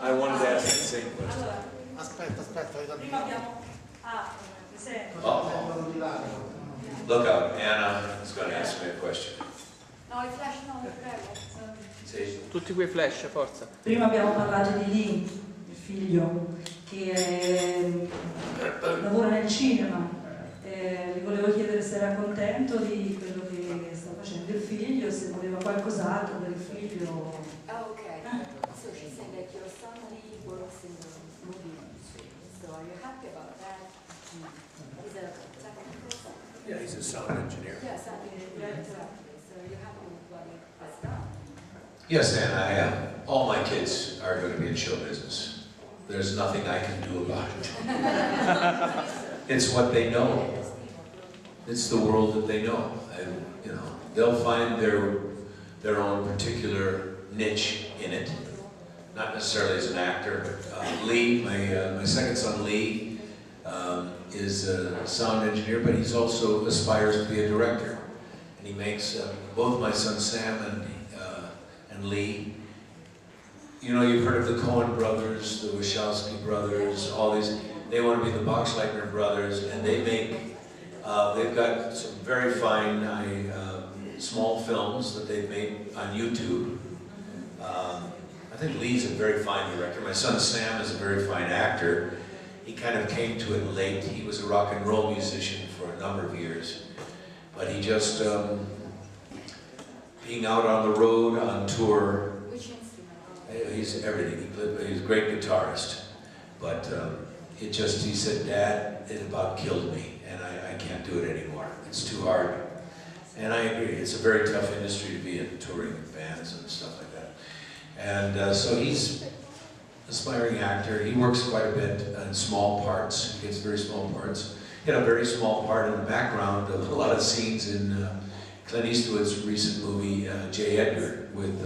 I wanted to ask the same question. Aspetta. Prima abbiamo... presente. Look out, Anna is going to ask me a question. No, i flash no, prego. Sì. Tutti quei flash, forza. Prima abbiamo parlato di Lee, il figlio, che lavora nel cinema. Vi volevo chiedere se era contento di quello che sta facendo il figlio, se voleva qualcos'altro per il figlio. Oh, okay. So she's saying that your son Lee works in the movie industry. So are you happy about that? He's a technical. Yeah, he's a sound engineer. Yes, I mean, exactly. So are you happy with what he has done? Yes, Anna, I am. All my kids are going to be in show business. There's nothing I can do about it. It's what they know. It's the world that they know. And, you know, they'll find their own particular niche in it. Not necessarily as an actor. Lee, my second son Lee, is a sound engineer, but he's also aspires to be a director. And he makes both my son Sam and Lee. You know, you've heard of the Coen brothers, the Wachowski brothers, all these. They want to be the BOXLEITNER brothers, and they make. They've got some very fine small films that they've made on YouTube. I think Lee's a very fine director. My son Sam is a very fine actor. He kind of came to it late. He was a rock and roll musician for a number of years, but he just being out on the road on tour. Which instrument? He's everything. He's a great guitarist, but it just, he said, Dad, it about killed me, and I can't do it anymore. It's too hard. And I agree. It's a very tough industry to be in, touring bands and stuff like that. And so he's an aspiring actor. He works quite a bit in small parts. He gets very small parts. He had a very small part in the background of a lot of scenes in Clint Eastwood's recent movie, J. Edgar, with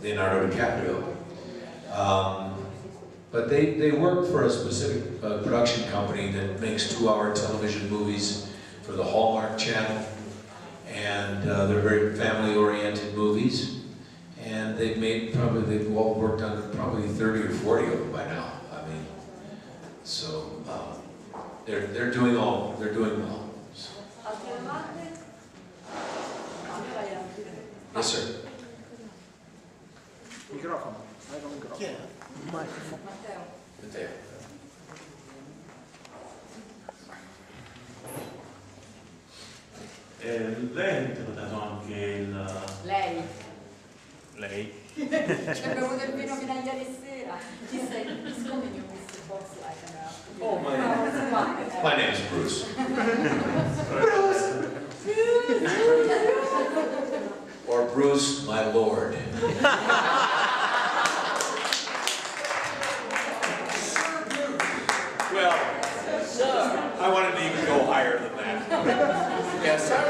Leonardo DiCaprio. But they work for a specific production company that makes 2-hour television movies for the Hallmark Channel. And they're very family-oriented movies. And they've all worked on probably 30 or 40 of them by now. I mean, so they're doing well. So. Yes, sir. Microfono. Vai con microfono. Chi è? Microfono. Matteo. Lei ha interpretato anche il... Lei. Lei? Ci è bevuto il vino fino a ieri sera. He said, he's calling you Mr. BOXLEITNER. Oh, my name is Bruce. Or Bruce, my lord. Well, I wanted to even go higher than that. Yes, sir.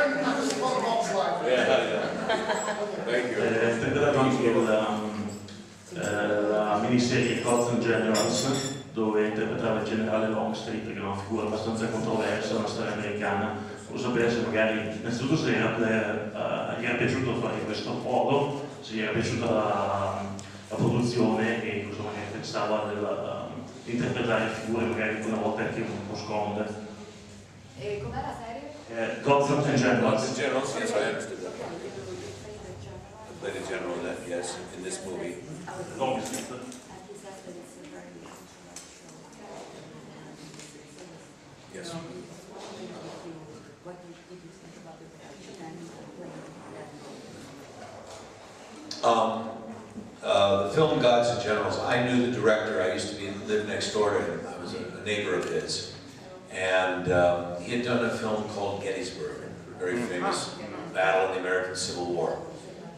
Yeah. Thank you. Ha interpretato anche la miniserie Gods and Generals, dove interpretava il generale Longstreet, che è una figura abbastanza controversa, una storia americana. Volevo sapere se magari, innanzitutto, se gli era piaciuto fare questo modo, se gli era piaciuta la produzione e cosa magari pensava di interpretare figure magari una volta anche un po' scomode. E com'è la serie? Gods and Generals. Gods and Generals, yes, I understood that. I played a general in that, yes, in this movie. Longstreet. Yes. What did you think about the production and The film Gods and Generals, I knew the director. I used to live next door to him. I was a neighbor of his. And he had done a film called Gettysburg, a very famous battle in the American Civil War.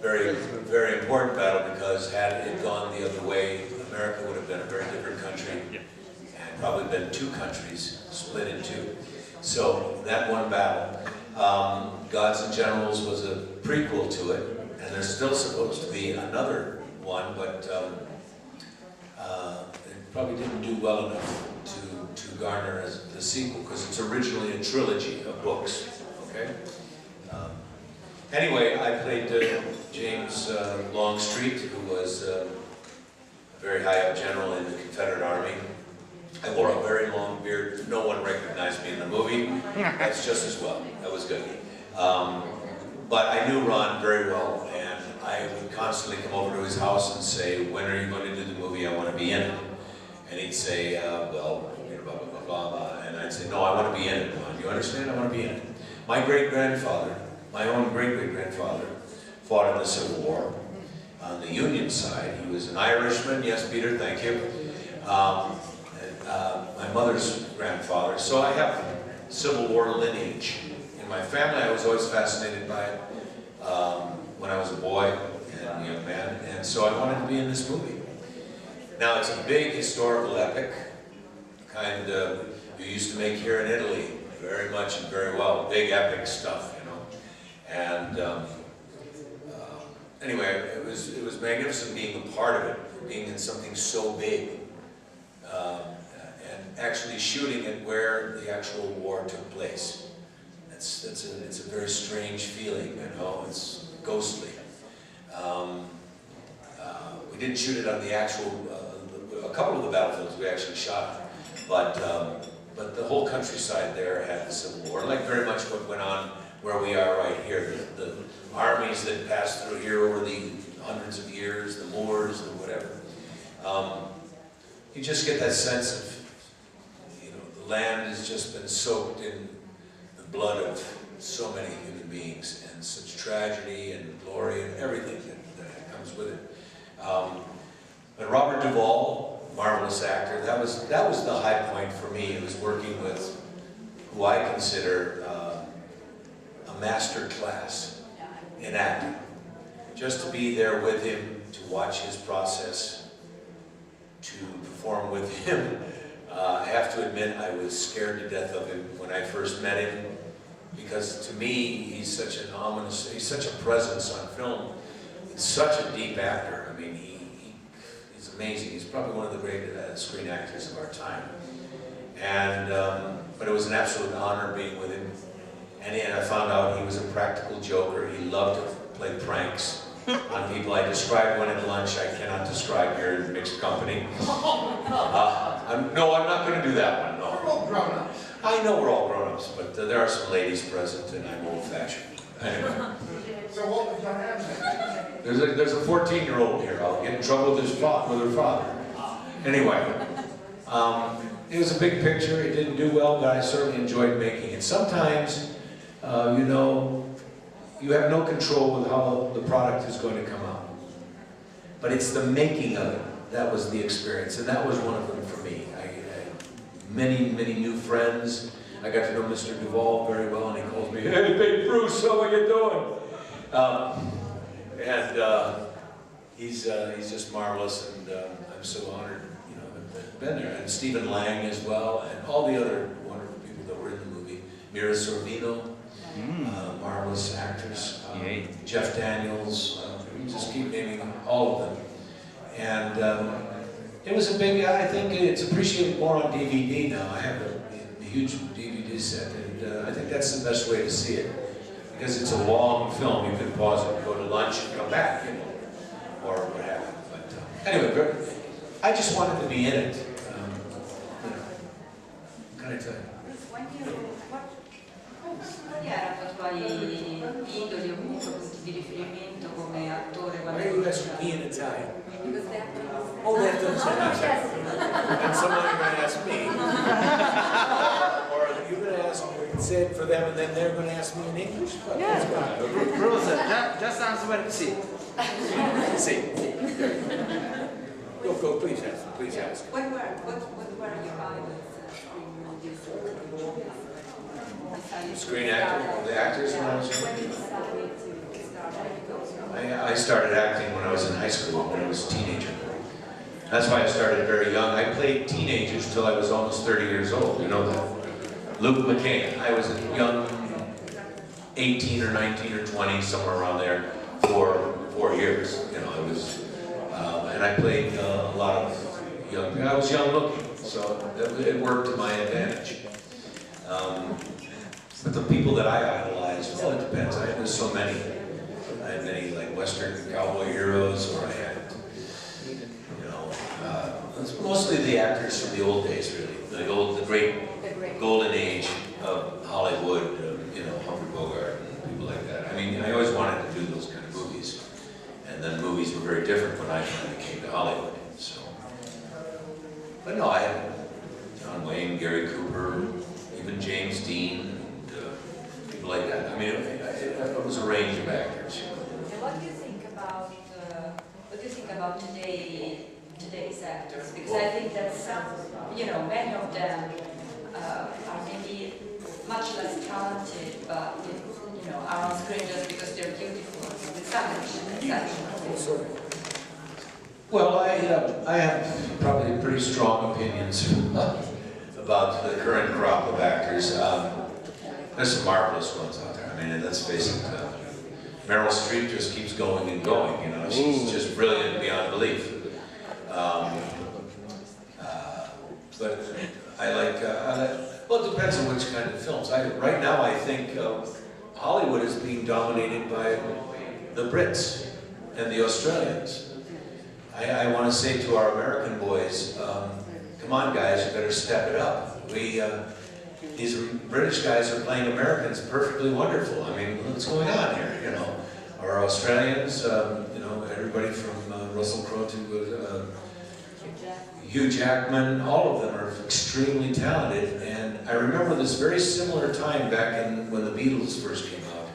Very, very important battle, because had it gone the other way, America would have been a very different country, and probably been two countries split in two. So that one battle, Gods and Generals was a prequel to it, and there's still supposed to be another one, but it probably didn't do well enough to garner as the sequel, because it's originally a trilogy of books. Okay. Anyway, I played James Longstreet, who was very high up general in the Confederate Army. I wore a very long beard. No one recognized me in the movie. That's just as well. That was good. But I knew Ron very well, and I would constantly come over to his house and say, when are you going to do the movie? I want to be in it. And he'd say, well, you know, blah, blah, blah, blah, blah. And I'd say, no, I want to be in it, Ron. You understand? I want to be in it. My great-grandfather, my own great-great-grandfather, fought in the Civil War. On the Union side, he was an Irishman. Yes, Peter, thank you. My mother's grandfather. So I have Civil War lineage in my family. I was always fascinated by it when I was a boy and a young man. And so I wanted to be in this movie. Now, it's a big historical epic, kind you used to make here in Italy, very much and very well, big epic stuff, you know. And anyway, it was magnificent being a part of it, being in something so big, and actually shooting it where the actual war took place. It's a very strange feeling, you know. It's ghostly. We didn't shoot it on the actual. A couple of the battlefields we actually shot, but the whole countryside there had the Civil War, like very much what went on where we are right here. The armies that passed through here over the hundreds of years, the Moors, the whatever. You just get that sense of, you know, the land has just been soaked in the blood of so many human beings, and such tragedy and glory and everything that comes with it. But Robert Duvall, marvelous actor, that was the high point for me. It was working with who I consider a master class in acting. Just to be there with him, to watch his process, to perform with him. I have to admit, I was scared to death of him when I first met him, because to me, he's such he's such a presence on film. He's such a deep actor. I mean, he's amazing. He's probably one of the great screen actors of our time. And, but it was an absolute honor being with him. And I found out he was a practical joker. He loved to play pranks on people. I described one at lunch. I cannot describe here in mixed company. No, I'm not going to do that one. No. We're all grown-ups. I know we're all grown-ups, but there are some ladies present, and I'm old-fashioned. Anyway. So what was your answer? There's a 14-year-old here. I'll get in trouble with her father. Anyway, it was a big picture. It didn't do well, but I certainly enjoyed making it. Sometimes, you know, you have no control with how the product is going to come out. But it's the making of it. That was the experience, and that was one of them for me. I had many, many new friends. I got to know Mr. Duvall very well, and he calls me, "Hey, Big Bruce, how are you doing?" He's just marvelous, and I'm so honored, you know, to have been there. And Stephen Lang as well, and all the other wonderful people that were in the movie. Mira Sorvino, marvelous actors. Jeff Daniels, just keep naming all of them. And it was a big, I think it's appreciated more on DVD now. I have a huge DVD set, and I think that's the best way to see it. Because it's a long film, you can pause it, go to lunch, and come back, you know, or what have you. But anyway, I just wanted to be in it. You know, what can I tell you? Quali erano i tuoi idoli o comunque punti di riferimento come attore? Why are you asking me in Italian? Because they have to Oh, that doesn't And someone you're going to ask me. Or you're going to ask, say it for them, and then they're going to ask me in English? Yeah. Bruce, just answer C. See. Go, please ask. Please ask. What were your idols in this? Screen actor, the actors when I was When you decided to start acting? I started acting when I was in high school, when I was a teenager. That's why I started very young. I played teenagers till I was almost 30 years old, you know that. Luke McCain, I was a young 18 or 19 or 20, somewhere around there, for 4 years. You know, I was, and I played a lot of young, I was young looking, so it worked to my advantage. But the people that I idolized, well, it depends. There's so many. I had many like Western cowboy heroes, or I had, you know, mostly the actors from the old days, really. The great golden age of Hollywood, you know, Humphrey Bogart and people like that. I mean, I always wanted to do those kind of movies. And then movies were very different when I finally came to Hollywood. So, but no, I had John Wayne, Gary Cooper, even James Dean, and people like that. I mean, it was a range of actors. And what do you think about today's actors? Because I think that some, you know, many of them are maybe much less talented, but you know, are on screen just because they're beautiful, with some exception. Well, I have probably pretty strong opinions about the current crop of actors. There's some marvelous ones out there. I mean, let's face it. Meryl Streep just keeps going and going. You know, she's just brilliant beyond belief. But I like. Well, it depends on which kind of films. Right now, I think Hollywood is being dominated by the Brits and the Australians. I want to say to our American boys, come on guys, you better step it up. These British guys are playing Americans perfectly wonderful. I mean, what's going on here, you know? Our Australians, you know, everybody from Russell Crowe to Hugh Jackman, all of them are extremely talented. And I remember this very similar time back when the Beatles first came out.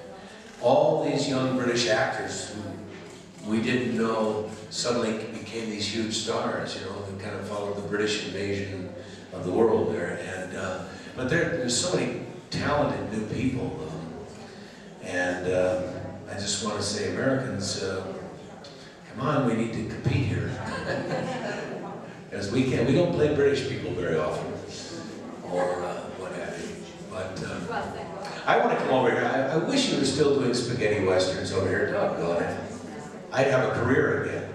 All these young British actors who we didn't know suddenly became these huge stars, you know, who kind of followed the British invasion of the world there. And but there's so many talented new people, and I just want to say, Americans, come on, we need to compete here, as we don't play British people very often, or what have you. But I want to come over here. I wish you were still doing spaghetti westerns over here. Doggone it. I'd have a career again.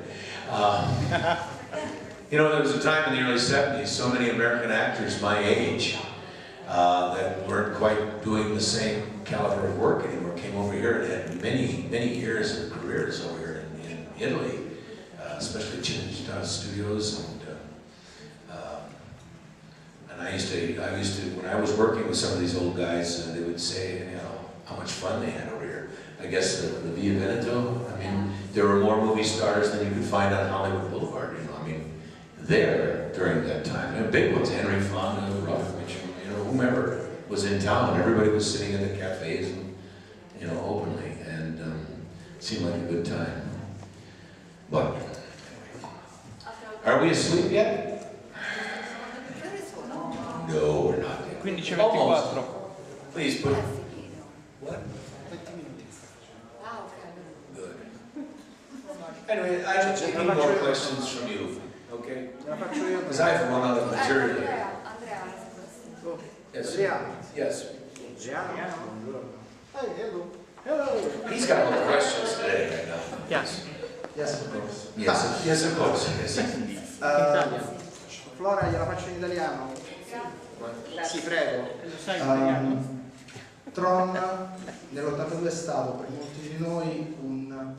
You know, there was a time in the early 70s, so many American actors my age that weren't quite doing the same caliber of work anymore came over here and had many years of careers over here in Italy, especially Cinecittà Studios. And I used to, when I was working with some of these old guys, they would say, you know, how much fun they had over here. I guess the Via Veneto, I mean, there were more movie stars than you could find on Hollywood Boulevard, you know, I mean, there during that time. And big ones, Henry Fonda, Robert Mitchum, you know, whomever was in town, everybody was sitting in the cafes and, you know, openly, and it seemed like a good time. But, are we asleep yet? No, we're not yet. 15:24. Please put. What? Good. Anyway, I just need more questions from you, okay? Because I've run out of material here. Yes. Yes. Hey, hello. Hello. He's got all the questions today right now. Yes. Yes, of course. Yes, yes, of course. Yes. Flora, gliela faccio in italiano? Sì, prego. Tron nell'82 è stato per molti di noi un